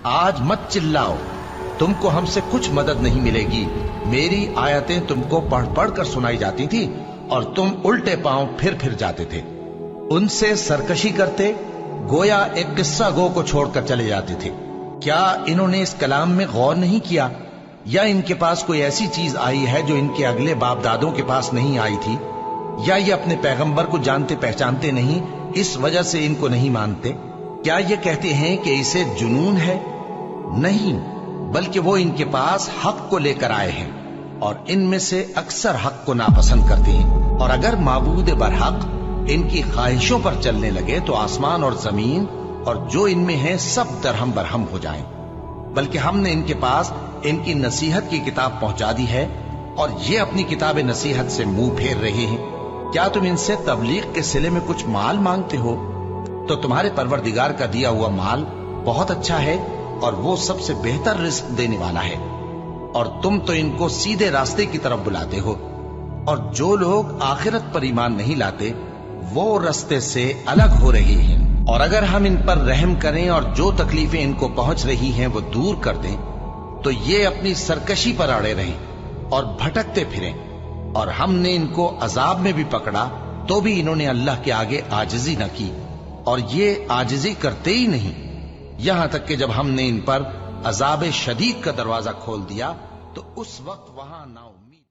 آج مت چلاؤ، تم کو ہم سے کچھ مدد نہیں ملے گی۔ میری آیتیں تم کو پڑھ پڑھ کر سنائی جاتی تھی اور تم الٹے پاؤں پھر پھر جاتے تھے، ان سے سرکشی کرتے، گویا ایک قصہ گو کو چھوڑ کر چلے جاتے تھے۔ کیا انہوں نے اس کلام میں غور نہیں کیا؟ یا ان کے پاس کوئی ایسی چیز آئی ہے جو ان کے اگلے باپ دادوں کے پاس نہیں آئی تھی؟ یا یہ اپنے پیغمبر کو جانتے پہچانتے نہیں، اس وجہ سے ان کو نہیں مانتے؟ کیا یہ کہتے ہیں کہ اسے جنون ہے؟ نہیں، بلکہ وہ ان کے پاس حق کو لے کر آئے ہیں، اور ان میں سے اکثر حق کو ناپسند کرتے ہیں۔ اور اگر معبود برحق ان کی خواہشوں پر چلنے لگے تو آسمان اور زمین اور جو ان میں ہیں سب درہم برہم ہو جائیں۔ بلکہ ہم نے ان کے پاس ان کی نصیحت کی کتاب پہنچا دی ہے، اور یہ اپنی کتاب نصیحت سے منہ پھیر رہے ہیں۔ کیا تم ان سے تبلیغ کے صلے میں کچھ مال مانگتے ہو؟ تو تمہارے پروردگار کا دیا ہوا مال بہت اچھا ہے، اور وہ سب سے بہتر رزق دینے والا ہے، اور تم تو ان کو سیدھے راستے کی طرف بلاتے ہو۔ اور جو لوگ آخرت پر ایمان نہیں لاتے وہ راستے سے الگ ہو رہے ہیں۔ اور اگر ہم ان پر رحم کریں اور جو تکلیفیں ان کو پہنچ رہی ہیں وہ دور کر دیں تو یہ اپنی سرکشی پر اڑے رہیں اور بھٹکتے پھریں۔ اور ہم نے ان کو عذاب میں بھی پکڑا تو بھی انہوں نے اللہ کے آگے عاجزی نہ کی، اور یہ عاجزی کرتے ہی نہیں، یہاں تک کہ جب ہم نے ان پر عذاب شدید کا دروازہ کھول دیا تو اس وقت وہاں نہ